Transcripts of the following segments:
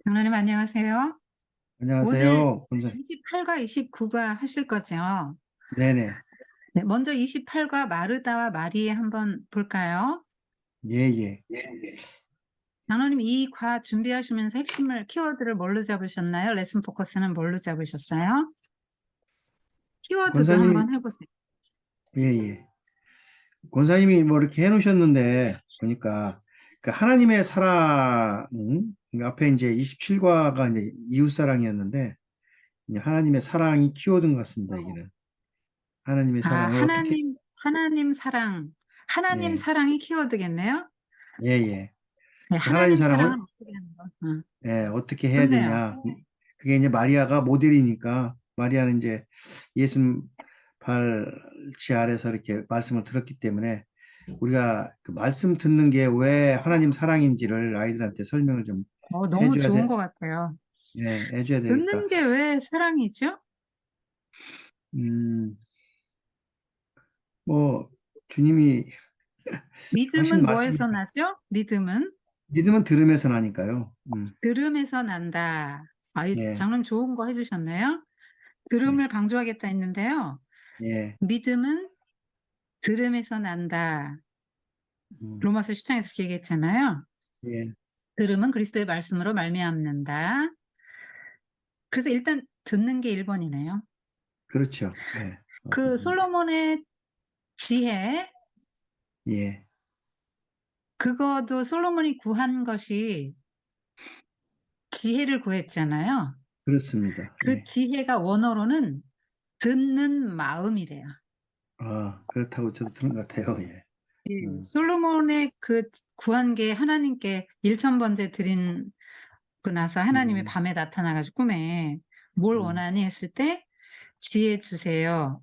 장로님 안녕하세요. 오늘 안녕하세요. 권사. 28과 29가 하실 거죠? 네네. 네, 먼저 28과 마르다와 마리에 한번 볼까요? 예, 예. 장로님 이 과 준비하시면서 핵심을, 키워드를 뭘로 잡으셨나요? 레슨 포커스는 뭘로 잡으셨어요? 키워드도 권사님이, 한번 해보세요. 예, 예. 권사님이 뭐 이렇게 해놓으셨는데, 보니까, 그 하나님의 사랑은, 앞에 이제 27과가 이제 이웃사랑이었는데, 이제 하나님의 사랑이 키워드인 것 같습니다, 여기는. 하나님의 아, 사랑을 어떻게, 하나님 사랑. 하나님 예, 사랑이 키워드겠네요? 예, 예. 네, 그 하나님 하나님 사랑을, 사랑은 어떻게 하는 거? 응, 예, 어떻게 해야 좋네요. 되냐. 그게 이제 마리아가 모델이니까, 마리아는 이제 예수님 발치 아래서 이렇게 말씀을 들었기 때문에, 우리가 그 말씀 듣는 게 왜 하나님 사랑인지를 아이들한테 설명을 좀 너무 해줘야 좋은 돼, 것 같아요. 예, 해줘야 되겠다. 듣는 게 왜 사랑이죠? 음, 뭐, 주님이 하신 믿음은 말씀이, 뭐에서 나죠? 믿음은 믿음은 들음에서 나니까요. 들음에서 난다. 예, 장님 좋은 거 해주셨네요. 예, 들음을 강조하겠다 했는데요. 예, 믿음은 들음에서 난다. 음, 로마서 10장에서 그렇게 얘기했잖아요. 예, 들음은 그리스도의 말씀으로 말미암는다. 그래서 일단 듣는 게 1번이네요. 그렇죠. 예, 그 맞습니다. 솔로몬의 지혜, 예, 그거도 솔로몬이 구한 것이 지혜를 구했잖아요. 그렇습니다. 그 예. 지혜가 원어로는 듣는 마음이래요. 아, 그렇다고 저도 들은 것 같아요. 예. 예, 음, 솔로몬의 그 구한 게 하나님께 일천번제 드린 그 나서 하나님이 음, 밤에 나타나가지고 꿈에 뭘 음, 원하니 했을 때 지혜 주세요.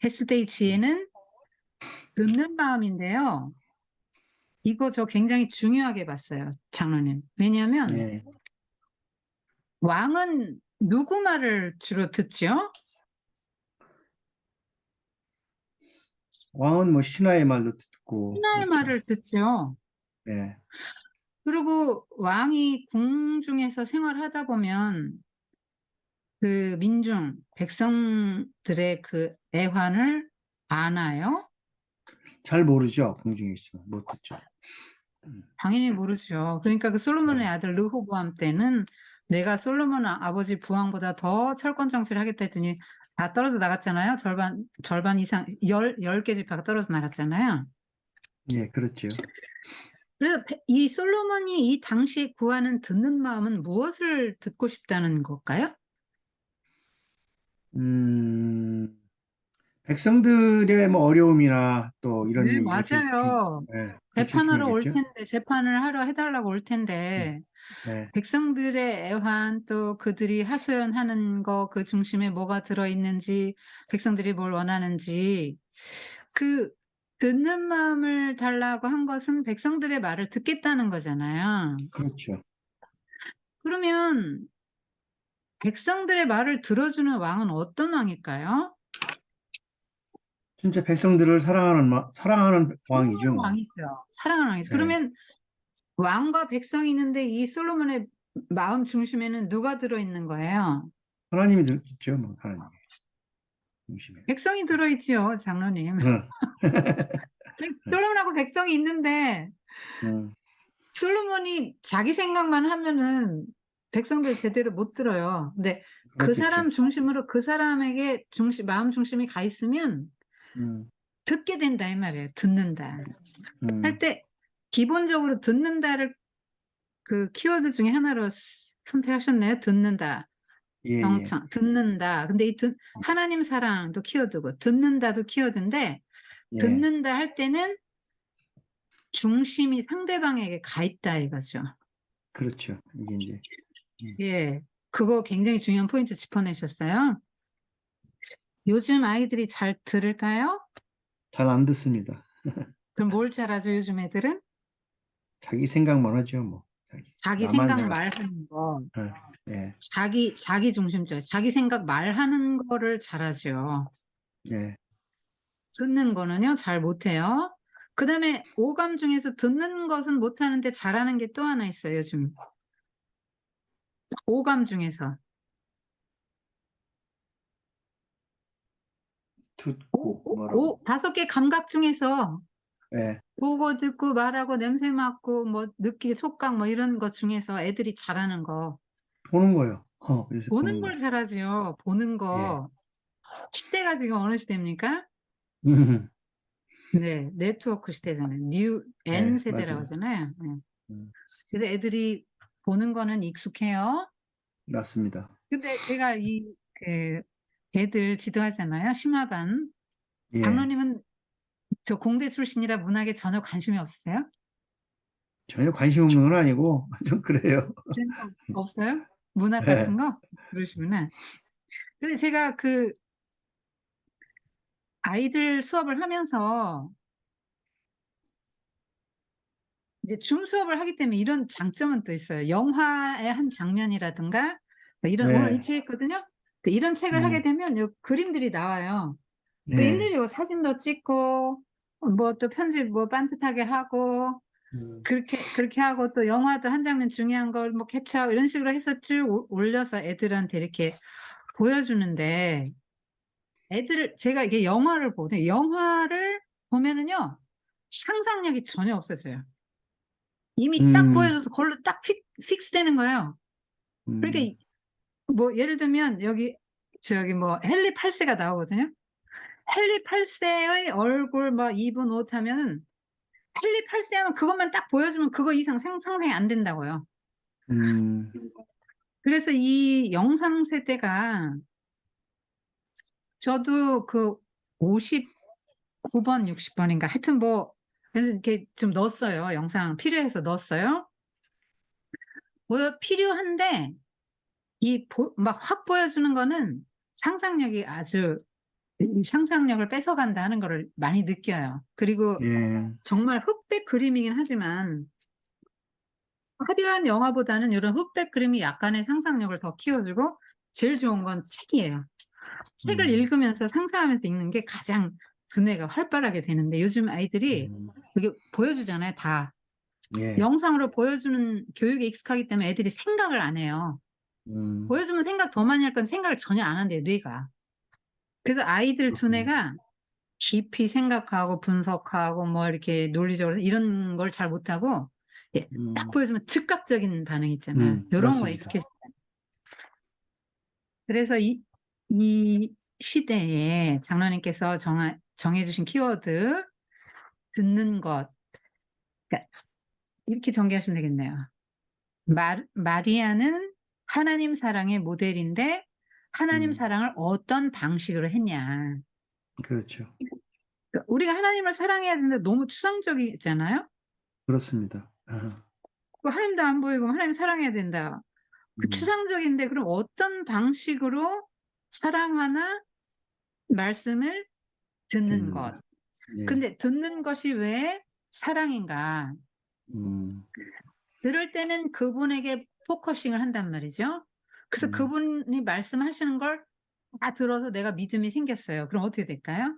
했을 때 이 지혜는 듣는 마음인데요. 이거 저 굉장히 중요하게 봤어요, 장로님. 왜냐하면 예. 왕은 누구 말을 주로 듣죠? 왕은 뭐 신하의 말도 듣고, 신하의 그렇죠. 말을 듣죠. 예, 그리고 왕이 궁중에서 생활하다 보면 그 민중, 백성들의 그 애환을 아나요? 잘 모르죠. 궁중에 있으면 못 듣죠. 음, 당연히 모르죠. 그러니까 그 솔로몬의 예. 아들 르호보암 때는 내가 솔로몬 아버지 부왕보다 더 철권 정치를 하겠다 했더니 다 떨어져 나갔잖아요. 절반 이상, 열 개 지파가 떨어져 나갔잖아요. 예, 그렇죠. 그래서 이 솔로몬이 이 당시에 구하는 듣는 마음은 무엇을 듣고 싶다는 걸까요? 음, 백성들의 뭐 어려움이나 또 이런 네, 얘기가 맞아요. 예, 그게 제일 재판하러 올 중요하겠죠. 텐데, 재판을 하러 해달라고 올 예, 텐데, 예, 백성들의 애환 또 그들이 하소연하는 거 그 중심에 뭐가 들어있는지 백성들이 뭘 원하는지 그 듣는 마음을 달라고 한 것은 백성들의 말을 듣겠다는 거잖아요. 그렇죠. 그러면 백성들의 말을 들어주는 왕은 어떤 왕일까요? 진짜 백성들을 사랑하는 왕이죠, 사랑하는 뭐. 왕이죠. 사랑하는 왕이죠. 예, 그러면 왕과 백성이 있는데 이 솔로몬의 마음 중심에는 누가 들어있는 거예요? 하나님이 있죠, 뭐 하나님 중심에. 백성이 들어있지요, 장로님. 어, 솔로몬하고 백성이 있는데 어, 솔로몬이 자기 생각만 하면은 백성들 제대로 못 들어요. 근데 그 그렇겠죠. 사람 중심으로 그 사람에게 마음 중심이 가 있으면 음, 듣게 된다 이 말이에요. 듣는다. 할 음, 때 기본적으로 듣는다를 그 키워드 중에 하나로 선택하셨네요. 듣는다. 예, 예, 영청, 듣는다. 근데 하나님 사랑도 키워드고 듣는다도 키워드인데 예, 듣는다 할 때는 중심이 상대방에게 가 있다 이거죠. 그렇죠. 이게 이제 예, 그거 굉장히 중요한 포인트 짚어내셨어요. 요즘 아이들이 잘 들을까요? 잘 안 듣습니다. 그럼 뭘 잘하죠, 요즘 애들은? 자기 생각만 하죠, 뭐. 자기 나만 생각 생각. 말하는 거. 예, 예, 자기 중심적, 자기 생각 말하는 거를 잘하죠. 예. 듣는 거는요, 잘 못해요. 그 다음에 오감 중에서 듣는 것은 못하는데 잘하는 게 또 하나 있어요, 요즘. 오감 중에서. 듣고 뭐라고? 5개 감각 중에서 예, 보고 듣고 말하고 냄새 맡고 뭐 느끼기 촉각 뭐 이런 것 중에서 애들이 잘하는 거. 보는 거요. 요새 보는 보는 걸 거. 잘하지요. 보는 예. 거. 시대가 지금 어느 시대입니까? 음, 네. 네트워크 시대잖아요. 뉴 N 예, 세대라고 맞아요. 하잖아요. 네. 음, 그래서 애들이 보는 거는 익숙해요. 맞습니다. 근데 제가 그 애들 지도하잖아요. 심화반. 예, 장로님은 저 공대 출신이라 문학에 전혀 관심이 없으세요? 전혀 관심 없는 건 아니고 좀 그래요. 전혀 없어요? 문학 같은 예, 거? 그러시구나. 근데 제가 그 아이들 수업을 하면서 이제 줌 수업을 하기 때문에 이런 장점은 또 있어요. 영화의 한 장면이라든가 뭐 이런 오늘 이 네, 책 있거든요. 이런 책을 하게 음, 되면 요 그림들이 나와요. 또 네, 일일이 요 사진도 찍고 뭐 또 편집 뭐 반듯하게 하고 음, 그렇게 하고 또 영화도 한 장면 중요한 걸 뭐 캡처하고 이런 식으로 해서 쭉 올려서 애들한테 이렇게 보여주는데 제가 이게 영화를 보거든요. 영화를 보면은요, 상상력이 전혀 없어져요. 이미 딱 음, 보여줘서 그걸로 딱 픽스 되는 거예요. 그러니까 음, 뭐 예를 들면 여기 저기 뭐 헨리 8세가 나오거든요. 헨리 8세의 얼굴 뭐 입은 옷 하면은 헨리 8세 하면 그것만 딱 보여주면 그거 이상 상상이 안 된다고요. 음, 그래서 이 영상 세대가 저도 그 59번, 60번인가 하여튼 뭐 그래서 이렇게 좀 넣었어요. 영상 필요해서 넣었어요. 필요한데 막 확 보여주는 거는 상상력이 아주 이 상상력을 뺏어간다 하는 거를 많이 느껴요. 그리고 예, 정말 흑백 그림이긴 하지만 화려한 영화보다는 이런 흑백 그림이 약간의 상상력을 더 키워주고 제일 좋은 건 책이에요. 책을 음, 읽으면서 상상하면서 읽는 게 가장 두뇌가 활발하게 되는데 요즘 아이들이 음, 이렇게 보여주잖아요. 다 예, 영상으로 보여주는 교육에 익숙하기 때문에 애들이 생각을 안 해요. 음, 보여주면 생각 더 많이 할 건 생각을 전혀 안 한대요, 뇌가. 그래서 아이들 그렇군요. 두뇌가 깊이 생각하고 분석하고 뭐 이렇게 논리적으로 이런 걸 잘 못하고 예, 딱 음, 보여주면 즉각적인 반응 있잖아요. 요런 거에 맞습니다. 익숙해져. 그래서 이 시대에 장로님께서 정해주신 키워드, 듣는 것. 그러니까 이렇게 전개하시면 되겠네요. 마리아는 하나님 사랑의 모델인데 하나님 음, 사랑을 어떤 방식으로 했냐. 그렇죠. 그러니까 우리가 하나님을 사랑해야 되는데 너무 추상적이잖아요. 그렇습니다. 아, 그 하나님도 안 보이고 하나님 사랑해야 된다. 그 음, 추상적인데 그럼 어떤 방식으로 사랑하나 말씀을 듣는 것. 듣는다. 예, 근데 듣는 것이 왜 사랑인가? 음, 들을 때는 그분에게 포커싱을 한단 말이죠. 그래서 음, 그분이 말씀하시는 걸 다 들어서 내가 믿음이 생겼어요. 그럼 어떻게 될까요?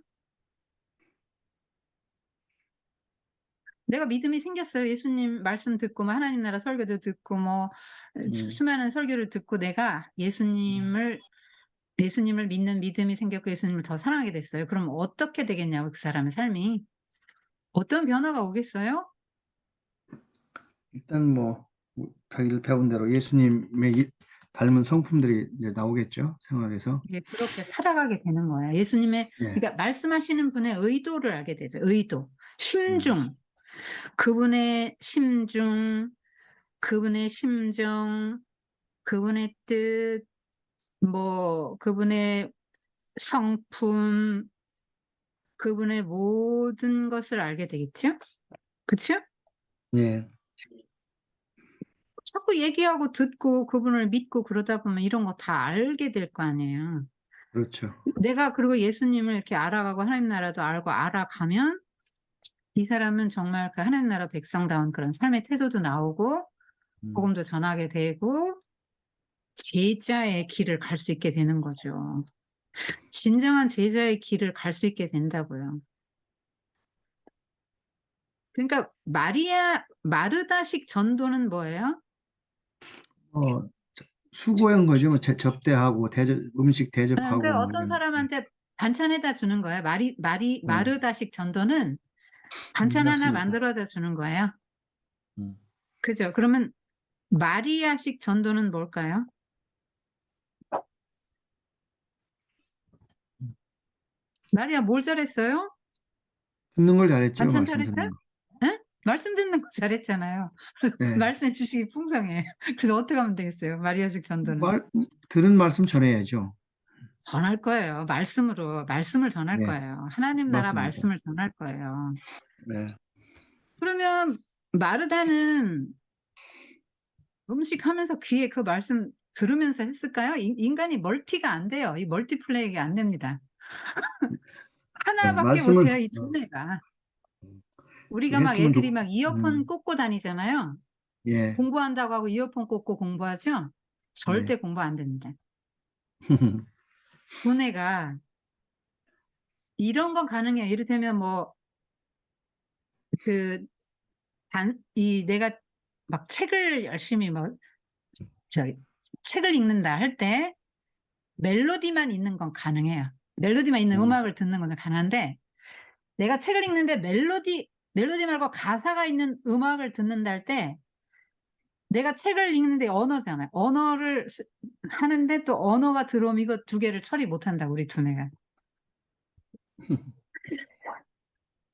내가 믿음이 생겼어요. 예수님 말씀 듣고 뭐 하나님 나라 설교도 듣고 뭐 음, 수많은 설교를 듣고 내가 예수님을 믿는 믿음이 생겼고 예수님을 더 사랑하게 됐어요. 그럼 어떻게 되겠냐고 그 사람의 삶이. 어떤 변화가 오겠어요? 일단 뭐 자기들 배운 대로 예수님의 닮은 성품들이 이제 나오겠죠, 생활에서. 예, 그렇게 살아가게 되는 거예요. 예수님의 예, 그러니까 말씀하시는 분의 의도를 알게 되죠. 의도. 음, 심중. 그분의 심중, 그분의 심정, 그분의 뜻, 뭐 그분의 성품, 그분의 모든 것을 알게 되겠죠? 그쵸? 예, 자꾸 얘기하고 듣고 그분을 믿고 그러다 보면 이런 거 다 알게 될 거 아니에요. 그렇죠. 내가 그리고 예수님을 이렇게 알아가고 하나님 나라도 알고 알아가면 이 사람은 정말 그 하나님 나라 백성다운 그런 삶의 태도도 나오고 음, 복음도 전하게 되고 제자의 길을 갈 수 있게 되는 거죠. 진정한 제자의 길을 갈 수 있게 된다고요. 그러니까 마르다식 전도는 뭐예요? 어, 수고한 거죠. 뭐 접대하고 음식 대접하고 그러니까 뭐 어떤 이런. 사람한테 반찬에다 주는 거예요. 음, 마르다식 전도는 반찬 하나 맞습니다. 만들어다 주는 거예요. 음. 그죠? 그러면 마리아식 전도는 뭘까요? 마리아 뭘 잘했어요? 듣는 걸 잘했죠. 반찬 말씀 잘했어요? 듣는 거. 예? 말씀 듣는 거 잘했잖아요. 네. 말씀해 주시기 풍성해. 그래서 어떻게 하면 되겠어요? 마리아식 전도는. 들은 말씀 전해야죠. 전할 거예요. 말씀을 전할 네, 거예요. 하나님 나라 맞습니다. 말씀을 전할 거예요. 네. 그러면 마르다는 음식 하면서 귀에 그 말씀 들으면서 했을까요? 인간이 멀티가 안 돼요. 이 멀티플레이가 안 됩니다. 네, 하나밖에 못 말씀을, 해요, 이 두뇌가. 우리가 막 했으면 애들이 좋, 막 이어폰 음, 꽂고 다니잖아요. 예, 공부한다고 하고 이어폰 꽂고 공부하죠? 네. 절대 공부 안 됩니다. 두뇌가 이런 건 가능해요. 이를테면 뭐 그 내가 막 책을 열심히 뭐 저기 책을 읽는다 할 때 멜로디만 있는 건 가능해요. 멜로디만 있는 음, 음악을 듣는 건 가능한데 내가 책을 읽는데 멜로디 말고 가사가 있는 음악을 듣는다 할 때 내가 책을 읽는데 언어잖아요. 하는데 또 언어가 들어오면 이거 두 개를 처리 못 한다, 우리 두뇌가.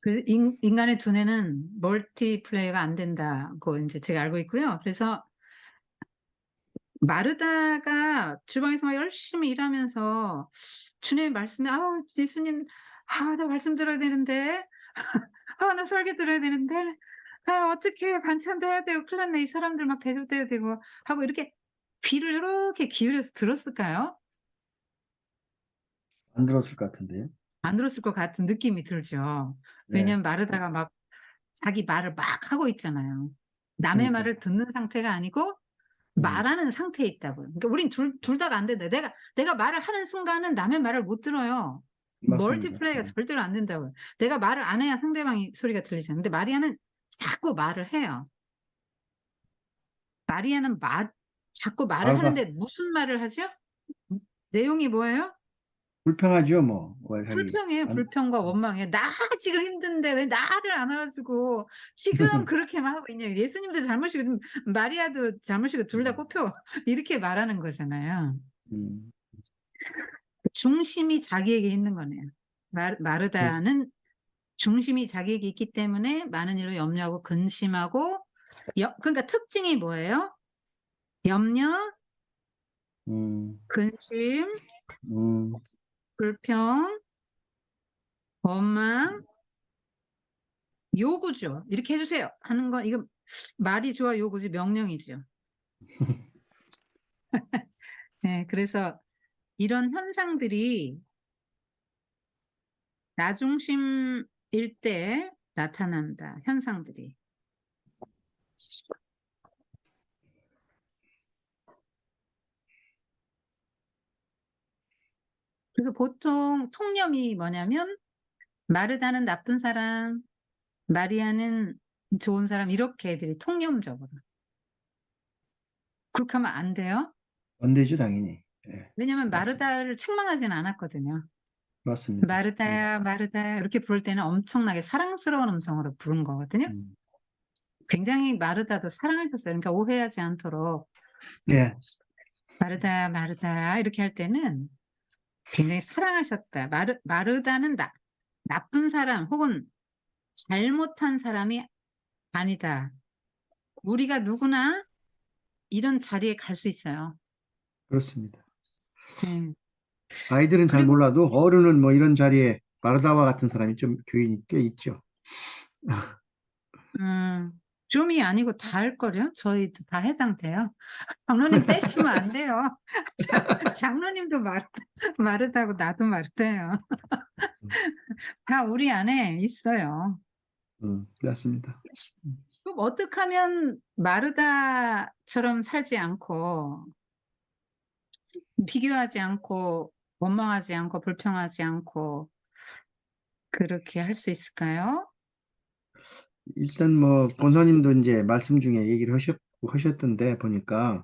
그 인간의 두뇌는 멀티플레이가 안 된다고 이제 제가 알고 있고요. 그래서 마르다가 주방에서 막 열심히 일하면서 주님의 말씀에 아우 예수님 나 말씀 들어야 되는데 나 설교 들어야 되는데 어떻게 반찬도 해야 되고 큰일 났네 이 사람들 막 대접돼야 되고 하고 이렇게 귀를 이렇게 기울여서 들었을까요? 안 들었을 것 같은데요. 안 들었을 것 같은 느낌이 들죠. 네, 왜냐면 마르다가 막 자기 말을 막 하고 있잖아요. 남의 그러니까, 말을 듣는 상태가 아니고 음, 말하는 상태에 있다고요. 그러니까 우린 둘 다가 안 된다. 내가 말을 하는 순간은 남의 말을 못 들어요. 맞습니다. 멀티플레이가 절대로 안 된다고요. 내가 말을 안 해야 상대방이 소리가 들리잖아요. 근데 마리아는 자꾸 말을 해요. 마리아는 자꾸 말을 말과 하는데 무슨 말을 하죠? 내용이 뭐예요? 불평하죠, 뭐, 하기. 불평이에요. 안, 불평과 원망이에요. 나 지금 힘든데 왜 나를 안 알아주고 지금 그렇게만 하고 있냐. 예수님도 잘못이고 마리아도 잘못이고 둘 다 꼽혀. 이렇게 말하는 거잖아요. 음, 중심이 자기에게 있는 거네요. 그렇- 마르다는 중심이 자기에게 있기 때문에 많은 일로 염려하고 근심하고 그러니까 특징이 뭐예요? 염려, 음, 근심, 음, 불평, 원망, 요구죠. 이렇게 해주세요 하는 건 이거 말이 좋아 요구지 명령이죠. 네, 그래서 이런 현상들이 나 중심일 때 나타난다. 현상들이. 그래서 보통 통념이 뭐냐면 마르다는 나쁜 사람, 마리아는 좋은 사람 이렇게 애들이 통념적으로. 그렇게 하면 안 돼요. 안 되죠, 당연히. 예, 왜냐하면 맞습니다. 마르다를 책망하지는 않았거든요. 맞습니다. 예, 마르다야, 마르다야 이렇게 부를 때는 엄청나게 사랑스러운 음성으로 부른 거거든요. 음. 굉장히 마르다도 사랑하셨어요. 그러니까 오해하지 않도록 예, 마르다야, 마르다야 이렇게 할 때는 굉장히 사랑하셨다. 마르다는 나쁜 사람 혹은 잘못한 사람이 아니다. 우리가 누구나 이런 자리에 갈 수 있어요. 그렇습니다. 네. 아이들은 잘 그리고 몰라도 어른은 뭐 이런 자리에 마르다와 같은 사람이 좀 교인이 꽤 있죠. 음, 좀이 아니고 다 할걸요? 저희도 다 해당돼요. 장로님 빼시면 안 돼요. 장로님도 마르다고 나도 마르다요. 다 우리 안에 있어요. 맞습니다. 그럼 어떻게 하면 마르다처럼 살지 않고 비교하지 않고 원망하지 않고 불평하지 않고 그렇게 할 수 있을까요? 일단 뭐 권사님도 이제 말씀 중에 얘기를 하셨던데 보니까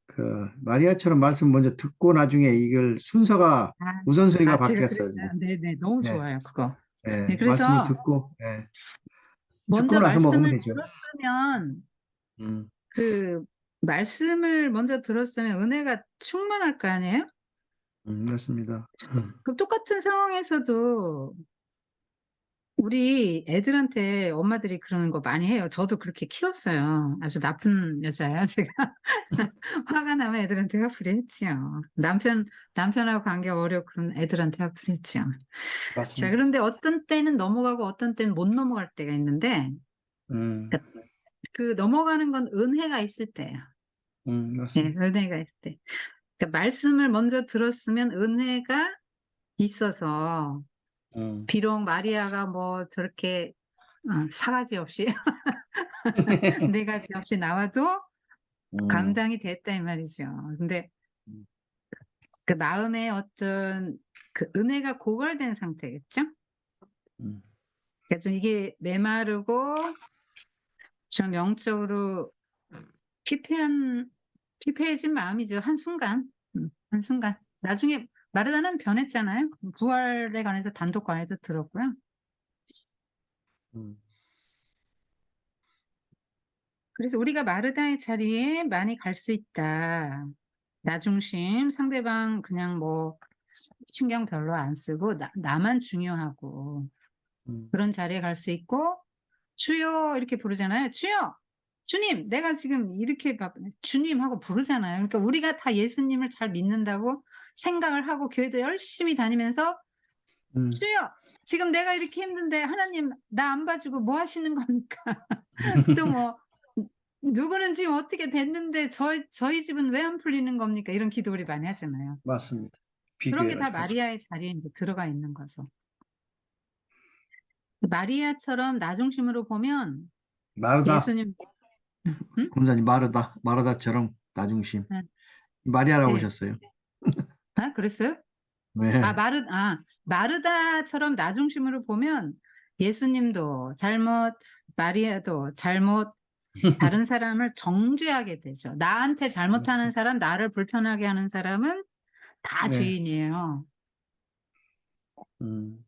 그 마리아처럼 말씀 먼저 듣고 나중에 이걸 순서가 아, 우선순위가 제가 바뀌었어요, 그랬어요. 지금. 네네, 너무 예, 좋아요, 그거. 네, 예, 말씀을 그래서 듣고, 예, 듣고 먼저 나서 먹으면 말씀을 되죠. 들었으면, 음, 그, 말씀을 먼저 들었으면 은혜가 충만할 거 아니에요? 맞습니다. 그럼 똑같은 상황에서도 우리 애들한테 엄마들이 그러는 거 많이 해요. 저도 그렇게 키웠어요. 아주 나쁜 여자예요, 제가. 화가 나면 애들한테 화풀이 했지요. 남편하고 관계 어렵고 그런 애들한테 화풀이 했지요. 자, 맞습니다. 그런데 어떤 때는 넘어가고 어떤 때는 못 넘어갈 때가 있는데, 음, 그 넘어가는 건 은혜가 있을 때예요. 예, 맞습니다. 은혜가 있을 때. 그러니까 말씀을 먼저 들었으면 은혜가 있어서, 음. 비록 마리아가 뭐 저렇게 사가지 없이, 네 가지 없이 나와도 음, 감당이 됐다 이 말이죠. 근데 그 마음에 어떤 그 은혜가 고갈된 상태겠죠? 음, 그러니까 좀 이게 메마르고 좀 영적으로 피폐한, 피폐해진 마음이죠. 한순간. 한순간. 나중에 마르다는 변했잖아요. 부활에 관해서 단독 과외도 들었고요. 음, 그래서 우리가 마르다의 자리에 많이 갈 수 있다. 나 중심, 상대방 그냥 뭐 신경 별로 안 쓰고 나만 중요하고 음, 그런 자리에 갈 수 있고 주여 이렇게 부르잖아요. 주여! 주님! 내가 지금 이렇게 주님 하고 부르잖아요. 그러니까 우리가 다 예수님을 잘 믿는다고 생각을 하고 교회도 열심히 다니면서 음. 주여! 지금 내가 이렇게 힘든데 하나님 나 안 봐주고 뭐 하시는 겁니까? 또 뭐 누구는 지금 어떻게 됐는데 저희 집은 왜 안 풀리는 겁니까? 이런 기도 우리 많이 하잖아요. 맞습니다. 그런 게 다 비교해가지고 하죠. 마리아의 자리에 이제 들어가 있는 거죠. 마리아처럼 나 중심으로 보면 마르다, 예수님, 응? 권사님 마르다처럼 나중심. 응. 마리아라고 네. 오셨어요. 아, 그랬어요? 네. 마르다처럼 나 중심으로 보면 예수님도 잘못, 마리아도 잘못, 다른 사람을 정죄하게 되죠. 나한테 잘못하는 사람, 나를 불편하게 하는 사람은 다 네. 죄인이에요. 음,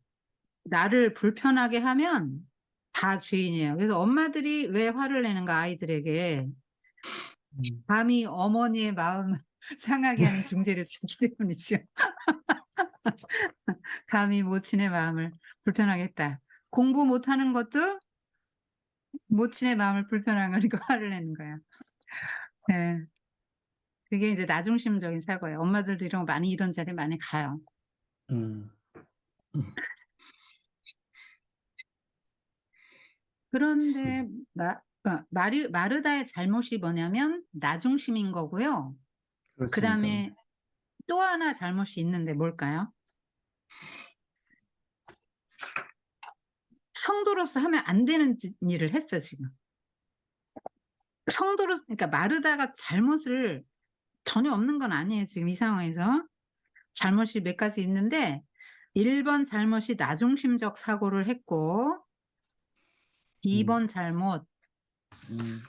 나를 불편하게 하면 다 죄인이에요. 그래서 엄마들이 왜 화를 내는가, 아이들에게. 음. 감히 어머니의 마음을 상하게 하는 중죄를 주기 때문이죠. 감히 모친의 마음을 불편하게 했다. 공부 못하는 것도 모친의 마음을 불편하게 하니까 화를 내는 거야. 네. 그게 이제 나중심적인 사고예요. 엄마들도 이런 거 많이 이런 자리에 많이 가요. 음, 음. 그런데 마르다의 잘못이 뭐냐면 나중심인 거고요. 그 그렇습니까? 다음에 또 하나 잘못이 있는데 뭘까요? 성도로서 하면 안 되는 일을 했어, 지금. 그러니까 마르다가 잘못을 전혀 없는 건 아니에요, 지금 이 상황에서. 잘못이 몇 가지 있는데, 1번 잘못이 나중심적 사고를 했고, 음, 2번 잘못, 음,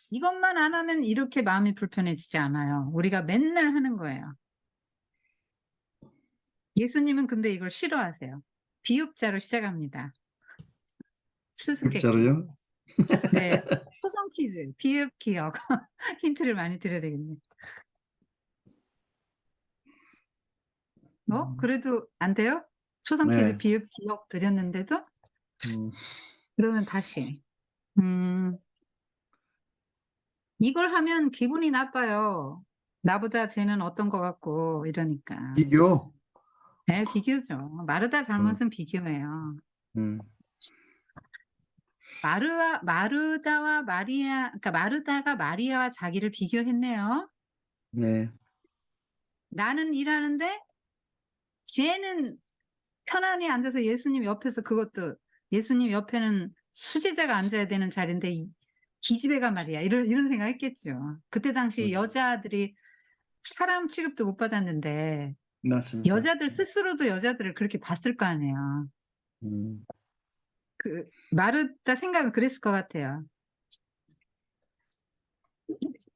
이것만 안 하면 이렇게 마음이 불편해지지 않아요. 우리가 맨날 하는 거예요. 예수님은 근데 이걸 싫어하세요. 비읍자로 시작합니다. 수수께끼. 글자로요? 네. 초성 퀴즈, 비읍 기억. 힌트를 많이 드려야 되겠네. 음, 그래도 안 돼요? 초성 퀴즈 네. 비읍 기억 드렸는데도? 음, 그러면 다시. 음, 이걸 하면 기분이 나빠요. 나보다 쟤는 어떤 것 같고, 이러니까. 비교? 네, 비교죠. 마르다 음, 잘못은 비교예요. 음, 마르다와 마리아, 그러니까 마르다가 마리아와 자기를 비교했네요. 네. 나는 일하는데, 쟤는 편안히 앉아서 예수님 옆에서 그것도, 예수님 옆에는 수제자가 앉아야 되는 자리인데, 기집애가 말이야. 이런 생각 했겠죠. 그때 당시 음, 여자들이 사람 취급도 못 받았는데, 맞습니다. 여자들 스스로도 여자들을 그렇게 봤을 거 아니에요. 음, 마르다 생각은 그랬을 것 같아요.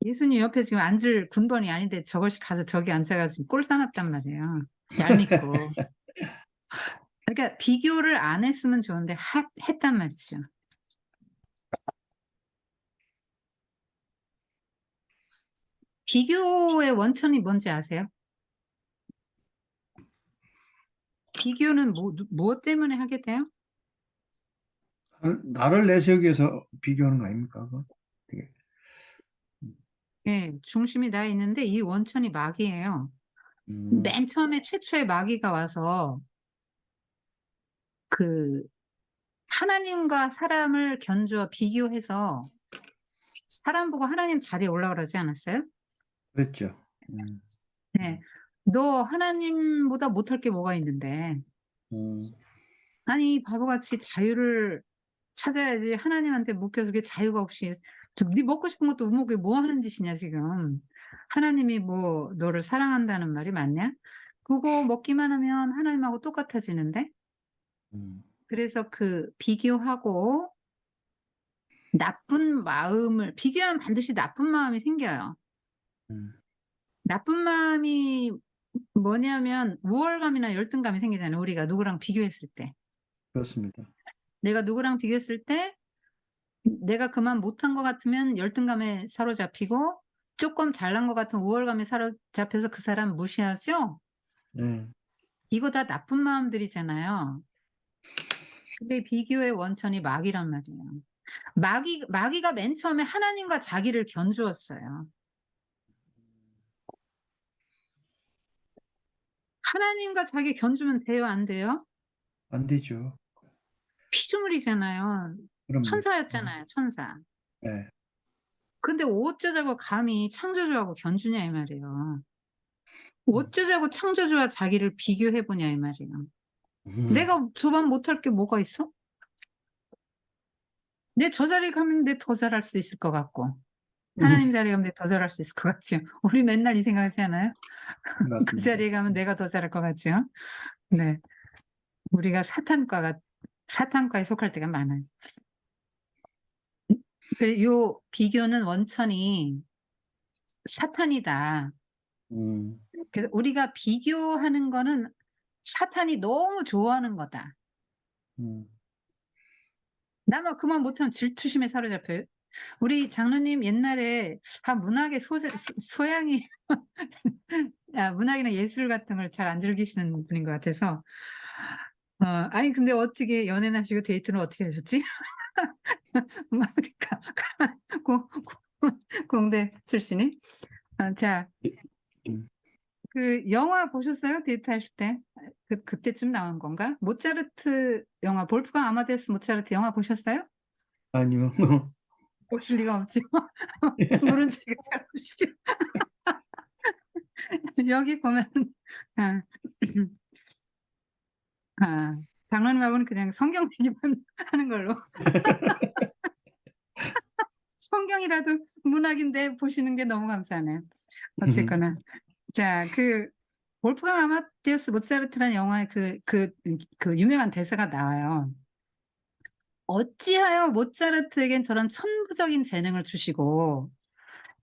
예수님 옆에 지금 앉을 군번이 아닌데 저것이 가서 저기 앉아가지고 꼴 사납단 말이에요. 얄밉고. 그러니까 비교를 안 했으면 좋은데 했단 말이죠. 비교의 원천이 뭔지 아세요? 비교는 뭐 때문에 하게 돼요? 나를 내세우기 위해서 비교하는 거 아닙니까? 그거? 되게. 예, 중심이 나 있는데 이 원천이 마귀예요. 음, 맨 처음에 최초의 마귀가 와서 그 하나님과 사람을 견주어 비교해서 사람 보고 하나님 자리에 올라가라지 않았어요? 그랬죠. 음, 네. 너 하나님보다 못할 게 뭐가 있는데. 음, 아니, 바보같이 자유를 찾아야지 하나님한테 묶여서 그게 자유가 없이 네 먹고 싶은 것도 못 먹게 뭐 하는 짓이냐, 지금. 하나님이 뭐 너를 사랑한다는 말이 맞냐? 그거 먹기만 하면 하나님하고 똑같아지는데? 음, 그래서 그 비교하고 나쁜 마음을, 비교하면 반드시 나쁜 마음이 생겨요. 음, 나쁜 마음이 뭐냐면 우월감이나 열등감이 생기잖아요. 우리가 누구랑 비교했을 때. 그렇습니다. 내가 누구랑 비교했을 때 내가 그만 못한 것 같으면 열등감에 사로잡히고 조금 잘난 것 같은 우월감에 사로잡혀서 그 사람 무시하죠? 네. 이거 다 나쁜 마음들이잖아요. 근데 비교의 원천이 마귀란 말이에요. 마귀가 맨 처음에 하나님과 자기를 견주었어요. 하나님과 자기 견주면 돼요, 안 돼요? 안 되죠. 피조물이잖아요. 그럼요. 천사였잖아요, 천사. 네. 근데 어쩌자고 감히 창조주하고 견주냐 이 말이에요. 음, 어쩌자고 창조주와 자기를 비교해보냐 이 말이에요. 음, 내가 저만 못할 게 뭐가 있어? 내 저 자리 가면 내 더 잘할 수 있을 것 같고 하나님 자리 가면 내 더 잘할 수 있을 것 같죠. 우리 맨날 이 생각하지 않아요? 그 맞습니다. 자리에 가면 내가 더 잘할 것 같죠. 네, 우리가 사탄과에 속할 때가 많아요. 요 비교는 원천이 사탄이다. 음, 그래서 우리가 비교하는 거는 사탄이 너무 좋아하는 거다. 음, 나만 그만 못하면 질투심에 사로잡혀요. 우리 장로님 옛날에 문학의 소양이 문학이나 예술 같은 걸 잘 안 즐기시는 분인 것 같아서 아니 근데 어떻게 연애는 하시고 데이트는 어떻게 하셨지? 그러니까 공대 출신이. 자, 음. 그 영화 보셨어요? 데이트 하실 때? 그때쯤 나온 건가? 모차르트 영화, 볼프강 아마데우스 모차르트 영화 보셨어요? 아니요. 보실 리가 없죠. 모른 척잘 보시죠. 여기 보면 아, 장로님하고는 그냥 성경 얘기만 하는 걸로. 성경이라도 문학인데 보시는 게 너무 감사하네요. 어쨌거나. 자, 볼프강 아마데우스 모차르트라는 영화에 그 유명한 대사가 나와요. 어찌하여 모차르트에겐 저런 천부적인 재능을 주시고,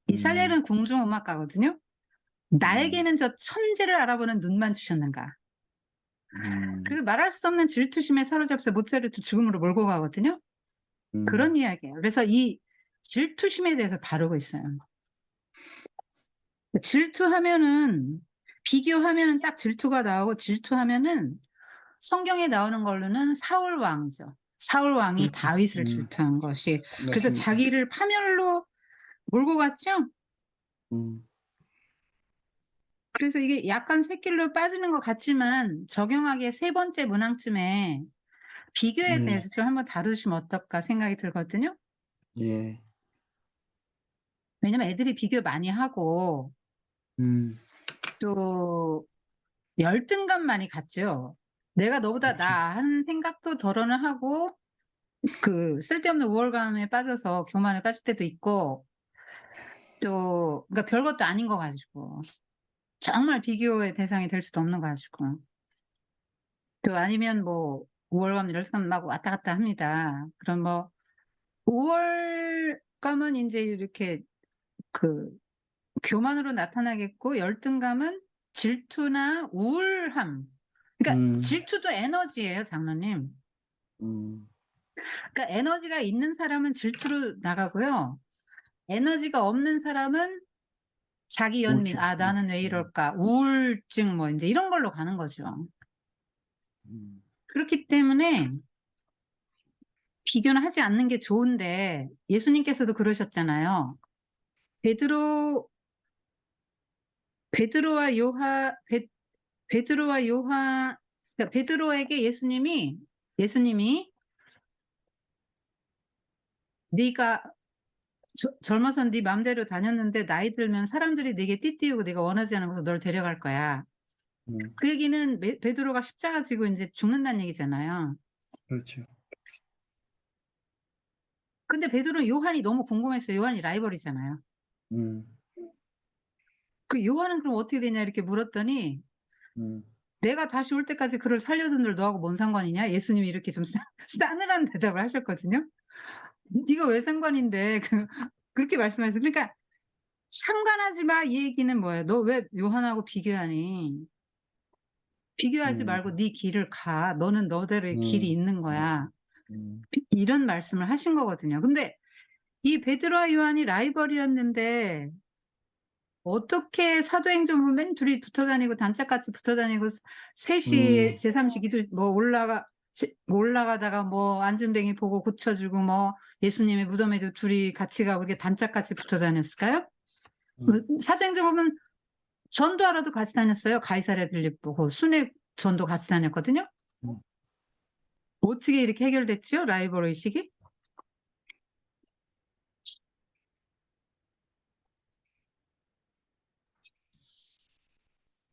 이 음, 살레르는 궁중음악가거든요. 음, 나에게는 저 천재를 알아보는 눈만 주셨는가. 음, 그래서 말할 수 없는 질투심에 사로잡혀서 모차르트 죽음으로 몰고 가거든요. 음, 그런 이야기예요. 그래서 이 질투심에 대해서 다루고 있어요. 질투하면은 비교하면은 딱 질투가 나오고 질투하면은 성경에 나오는 걸로는 사울 왕이죠. 사울 왕이 그렇죠. 다윗을 질투한 것이 그래서 맞습니다. 자기를 파멸로 몰고 갔죠. 음, 그래서 이게 약간 새길로 빠지는 것 같지만 적용하기에 세 번째 문항쯤에 비교에 네, 대해서 좀 한번 다루시면 어떨까 생각이 들거든요. 예, 왜냐면 애들이 비교 많이 하고 음, 또 열등감 많이 갖죠. 내가 너보다 그렇죠. 나은 생각도 덜어는 하고 그 쓸데없는 우월감에 빠져서 교만에 빠질 때도 있고 또 그러니까 별것도 아닌 거 가지고 정말 비교의 대상이 될 수도 없는 거 가지고 또 아니면 뭐 우월감 열등감 막 왔다 갔다 합니다. 그럼 뭐 우월감은 이제 이렇게 그 교만으로 나타나겠고 열등감은 질투나 우울함. 그러니까 음, 질투도 에너지예요, 장로님. 음, 그러니까 에너지가 있는 사람은 질투로 나가고요. 에너지가 없는 사람은 자기 연민, 우울증. '아 나는 왜 이럴까?' 우울증 뭐 인제 이런 걸로 가는 거죠. 음, 그렇기 때문에 비교는 하지 않는 게 좋은데 예수님께서도 그러셨잖아요. 베드로 베드로와 요하 베 베드로와 요한 그러니까 베드로에게 예수님이 "네가 젊어서 네 맘대로 다녔는데 나이 들면 사람들이 네게 띠띠우고 네가 원하지 않은 곳으로 널 데려갈 거야." 음, 그 얘기는 베드로가 십자가 지고 인제 죽는다는 얘기잖아요. 그렇죠. 근데 베드로는 요한이 너무 궁금했어요. 요한이 라이벌이잖아요. 음, 그 "요한은 그럼 어떻게 되냐?" 이렇게 물었더니 음, "내가 다시 올 때까지 그를 살려둔들 너하고 뭔 상관이냐?" 예수님이 이렇게 좀 싸늘한 대답을 하셨거든요. "네가 왜 상관인데." 그렇게 말씀하셨어요. 그러니까 "상관하지 마." 이 얘기는 뭐예요? "너 왜 요한하고 비교하니? 비교하지 음, 말고 네 길을 가. 너는 너대로의 길이 음, 있는 거야." 음, 이런 말씀을 하신 거거든요. 근데 이 베드로와 요한이 라이벌이었는데 어떻게 사도행전 보면 둘이 붙어 다니고 단짝같이 붙어 다니고 셋이 음, 제3식 기도 뭐 올라가다가 뭐 안진뱅이 보고 고쳐 주고 뭐 예수님의 무덤에도 둘이 같이 가고 이렇게 단짝같이 붙어 다녔을까요? 뭐 음, 사도행전 보면 전도하러도 같이 다녔어요. 가이사랴 빌립보 그 순회 전도 같이 다녔거든요. 음, 어떻게 이렇게 해결됐죠? 라이벌 의식이?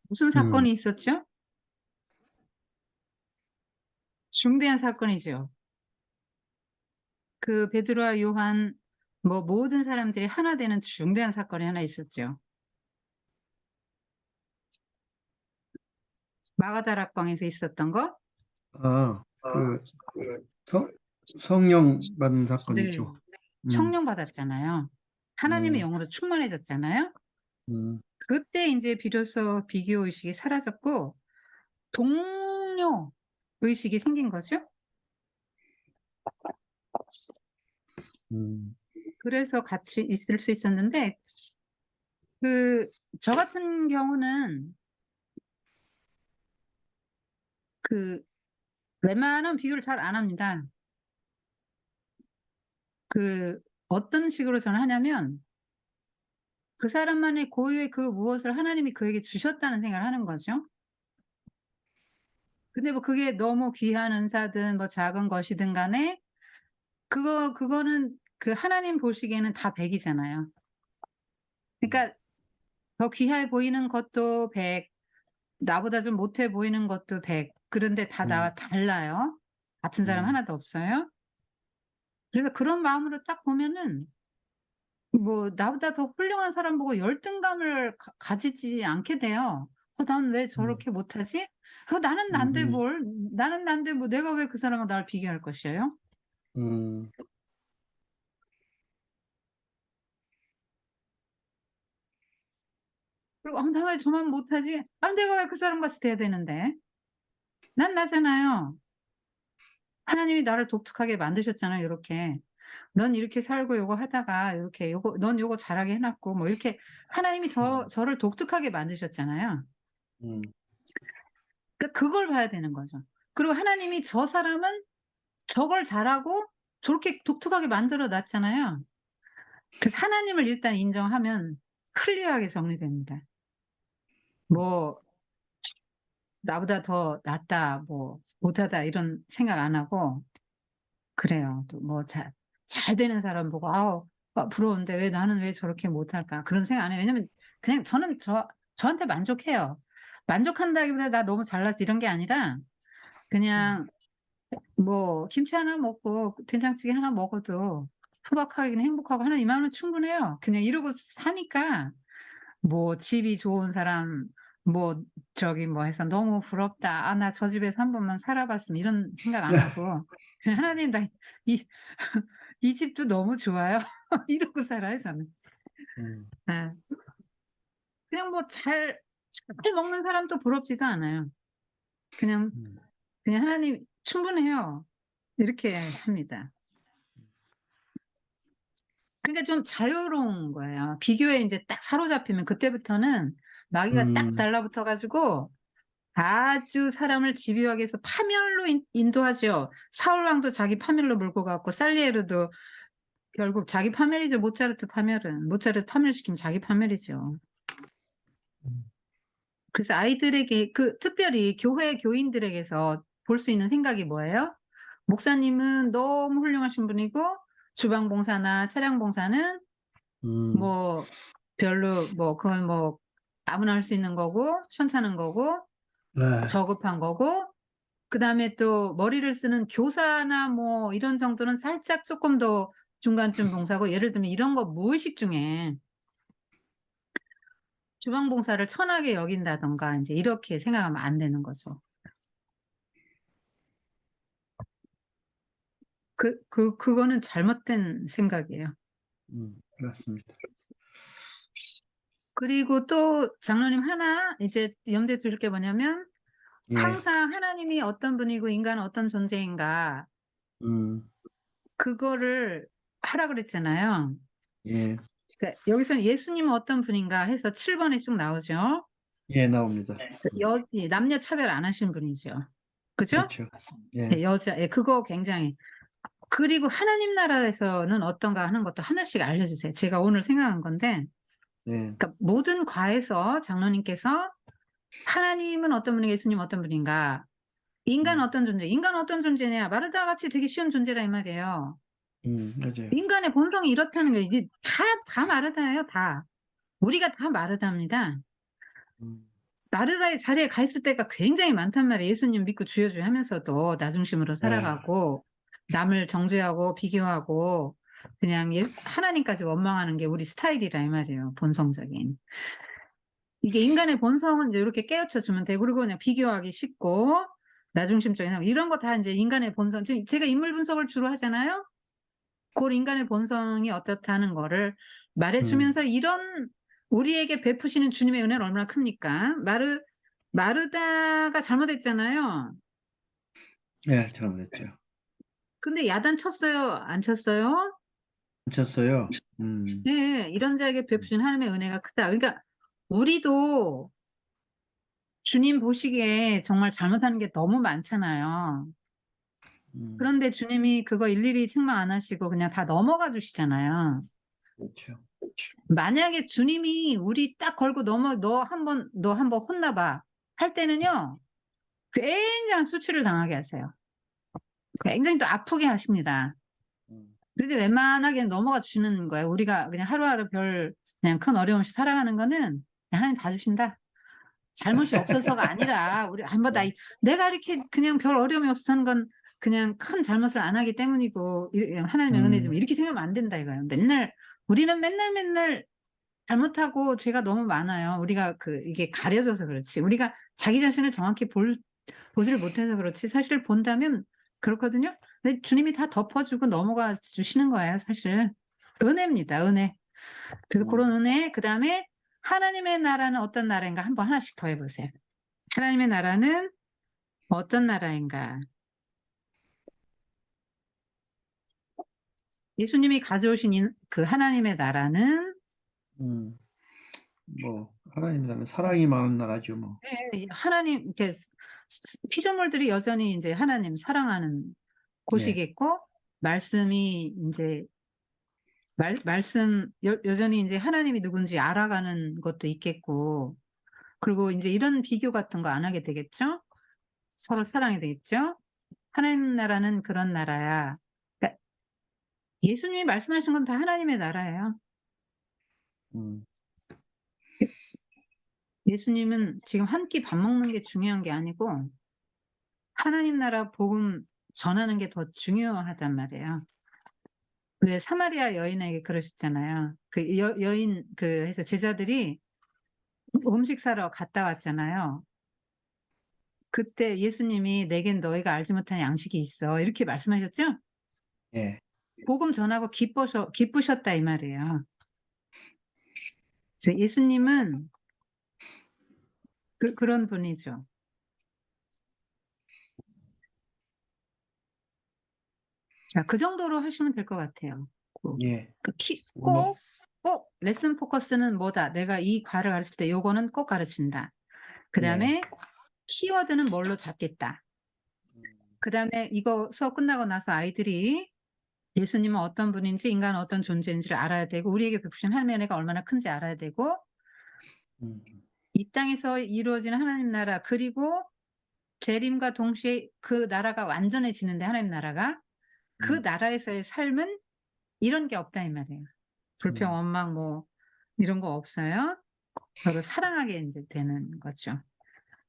무슨 음, 사건이 있었죠? 중대한 사건이죠. 그 베드로와 요한 뭐 모든 사람들이 하나 되는 중대한 사건이 하나 있었죠. 마가다락방에서 있었던 거? 아, 그 성, 성령 받은 사건 네. 있죠. 음, 청령 받았잖아요. 하나님의 네, 영으로 충만해졌잖아요. 음, 그때 인제 비로소 비교 의식이 사라졌고 동료 의식이 생긴 거죠. 음, 그래서 같이 있을 수 있었는데 그 저 같은 경우는 그 웬만하면 비교를 잘 안 합니다. 그 어떤 식으로 저는 하냐면 그 사람만의 고유의 그 무엇을 하나님이 그에게 주셨다는 생각을 하는 거죠. 근데 뭐 그게 너무 귀한 은사든 뭐 작은 것이든 간에 그거는 그 하나님 보시기에는 다 100 이잖아요. 음, 그러니까 더 귀해 보이는 것도 100, 나보다 좀 못해 보이는 것도 100. 그런데 다 음, 나와 달라요. 같은 사람 음, 하나도 없어요. 그래서 그런 마음으로 딱 보면은 뭐 나보다 더 훌륭한 사람 보고 열등감을 가지지 않게 돼요. '난 왜 음, 저렇게 못하지? 나는 난데 음, 뭘. 나는 난데 뭐 내가 왜 그 사람과 나를 비교할 것이에요?' 음, 그리고 '나 왜 저만 못하지? 내가 왜 그 사람 같이 돼야 되는데?' 난 나잖아요. 하나님이 나를 독특하게 만드셨잖아요 요렇게. "넌 이렇게 살고 요거 하다가 요렇게 요거 넌 요거 잘하게 해 놨고." 뭐 이렇게 하나님이 저를 독특하게 만드셨잖아요. 음, 그러니까 그걸 봐야 되는 거죠. 그리고 하나님이 저 사람은 저걸 잘하고 저렇게 독특하게 만들어 놨잖아요. 그래서 하나님을 일단 인정하면 클리어하게 정리됩니다. 뭐 '나보다 더 낫다.' 뭐 '못하다.' 이런 생각 안 하고 그래요. 또 뭐 잘 되는 사람 보고 '아우 부러운데 왜 나는 왜 저렇게 못할까.' 그런 생각 안 해요. 왜냐면 그냥 저는 저한테 만족해요. 만족한다기보다 '나 너무 잘났어.' 이런 게 아니라 음, 그냥 뭐 김치 하나 먹고 된장찌개 하나 먹어도 소박하긴 행복하고 하나 이만하면 충분해요. 그냥 이러고 사니까 뭐 집이 좋은 사람 뭐 저기 뭐 해서 '너무 부럽다. 나 저 집에서 한 번만 살아 봤으면.' 이런 생각 안 하고 그냥 '하나님 나 이 이 집도 너무 좋아요.' 이러고 살아요 저는. 음, 예. 그냥 뭐 잘 먹는 사람도 부럽지도 않아요. 그냥 음, 하나님 충분해요. 이렇게 합니다. 그러니까 좀 자유로운 거예요. 비교에 인제 딱 사로잡히면 그때부터는 마귀가 딱 음, 달라붙어 가지고 아주 사람을 집요하게 해서 파멸로 인도하죠. 사울 왕도 자기 파멸로 몰고 갔고 살리에르도 결국 자기 파멸이죠. 모차르트 파멸은. 모차르트 파멸시키면 자기 파멸이죠. 음, 그래서 아이들에게 특별히 교회 교인들에게서 볼 수 있는 생각이 뭐예요? 목사님은 너무 훌륭하신 분이고 주방 봉사나 차량 봉사는 음, 뭐 별로 뭐 그건 뭐 아무나 할 수 있는 거고 시원찮은 거고 네, 저급한 거고 그다음에 또 머리를 쓰는 교사나 뭐 이런 정도는 살짝 쪼끔 더 중간쯤 봉사고 예를 들면 이런 거 무의식 중에 주방 봉사를 천하게 여긴다든가 인제 이렇게 생각하면 안 되는 거죠. 그거는 잘못된 생각이에요. 그렇습니다. 그리고 또 장로님 하나 이제 염두에 둘 게 뭐냐면 예, 항상 하나님이 어떤 분이고 인간은 어떤 존재인가 음, 그거를 하라 그랬잖아요. 예, 그러니까 여기서는 예수님은 어떤 분인가 해서 7 번에 쭉 나오죠. 예, 나옵니다. 남녀 차별 안 하신 분이죠. 그죠? 그렇죠. 예, 예 여자 예 그거 굉장히 그리고 하나님 나라에서는 어떤가 하는 것도 하나씩 알려주세요. 제가 오늘 생각한 건데 예, 그러니까 모든 과에서 장로님께서 하나님은 어떤 분이고 예수님은 어떤 분인가 인간은 음, 어떤 존재 인간은 어떤 존재냐 마르다 같이 되게 쉬운 존재라 이 말이에요. 맞아요. 인간의 본성이 이렇다는 게 이게 다 마르다예요 다. 우리가 다 마르다입니다. 음, 마르다의 자리에 가 있을 때가 굉장히 많단 말이에요. 예수님 믿고 주여 주여 하면서도 나 중심으로 네, 살아가고 남을 정죄하고 비교하고 그냥 하나님까지 원망하는 게 우리 스타일이라 이 말이에요 본성적인. 이게 인간의 본성은 이제 이렇게 깨우쳐 주면 되고 그리고 그냥 비교하기 쉽고 나중심적인 사람 이런 거 다 인제 인간의 본성 지금 제가 인물 분석을 주로 하잖아요. 고런 인간의 본성이 어떻다는 거를 말해 음, 주면서 이런 우리에게 베푸시는 주님의 은혜는 얼마나 큽니까? 마르다가 잘못했잖아요. 예, 잘못했죠. 근데 야단 쳤어요? 안 쳤어요? 쳤어요. 네. 이런 자에게 베푸신 하나님의 은혜가 크다. 그러니까 우리도 주님 보시기에 정말 잘못하는 게 너무 많잖아요. 음, 그런데 주님이 그거 일일이 책망 안 하시고 그냥 다 넘어가 주시잖아요. 그렇죠. 만약에 주님이 우리 딱 걸고 너 한번 혼나 봐." 할 때는요. 굉장한 수치를 당하게 하세요. 굉장히 또 아프게 하십니다. 음, 그런데 웬만하게는 넘어가 주시는 거예요. 우리가 그냥 하루하루 그냥 큰 어려움 없이 살아가는 거는 그냥 '하나님 봐 주신다.' 잘못이 없어서가 아니라 우리 뭐 네, 내가 이렇게 그냥 별 어려움이 없어 사는 건 그냥 큰 잘못을 안 하기 때문이고 하나님의 은혜지만 음, 이렇게 생각하면 안 된다 이거예요. 우리는 맨날 잘못하고 죄가 너무 많아요. 우리가 이게 가려져서 그렇지. 우리가 자기 자신을 정확히 보지를 못해서 그렇지 사실 본다면 그렇거든요. 근데 주님이 다 덮어 주고 넘어가 주시는 거예요 사실. 은혜입니다, 은혜. 그래서 음, 고런 은혜 그다음에 하나님의 나라는 어떤 나라인가 한번 하나씩 더 해 보세요. 하나님의 나라는 어떤 나라인가? 예수님이 가져오신 하나님의 나라는 음. 뭐 하나님 나라 사랑이 많은 나라죠, 뭐. 예 하나님 이렇게 피조물들이 여전히 인제 하나님 사랑하는 예, 곳이겠고 말씀이 인제 말씀 여전히 인제 하나님이 누군지 알아가는 것도 있겠고 그리고 인제 이런 비교 같은 거 안 하게 되겠죠? 서로 사랑해야 되겠죠? 하나님 나라는 그런 나라야. 그러니까 예수님이 말씀하신 건 다 하나님의 나라예요. 음, 예수님은 지금 한 끼 밥 먹는 게 중요한 게 아니고 하나님 나라 복음 전하는 게 더 중요하단 말이에요. 왜 사마리아 여인에게 그러셨잖아요. 그 여인 해서 제자들이 음식 사러 갔다 왔잖아요. 그때 예수님이 "내겐 너희가 알지 못한 양식이 있어." 이렇게 말씀하셨죠? 예, 복음 전하고 기쁘셨다 이 말이에요. 이제 예수님은 그런 분이죠. 자, 그 정도로 하시면 될 것 같아요. 예. 뭐, 꼭 레슨 포커스는 뭐다. 내가 이 과를 가르칠 때 요거는 꼭 가르친다. 예. 그다음에 키워드는 뭘로 잡겠다. 그다음에 이거 수업 끝나고 나서 아이들이 예수님은 어떤 분인지 인간은 어떤 존재인지를 알아야 되고 우리에게 베푸신 하나님의 은혜가 얼마나 큰지 알아야 되고 음, 이 땅에서 이루어지는 하나님 나라 그리고 재림과 동시에 그 나라가 완전해지는데 하나님 나라가 그 음, 나라에서의 삶은 이런 게 없다 이 말이에요. 불평, 음. 원망 뭐 이런 거 없어요. 서로 사랑하게 인제 되는 거죠.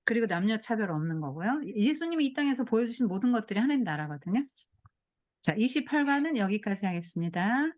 그리고 남녀 차별 없는 거고요. 예수님이 이 땅에서 보여주신 모든 것들이 하나님 나라거든요. 자, 28 과는 여기까지 하겠습니다.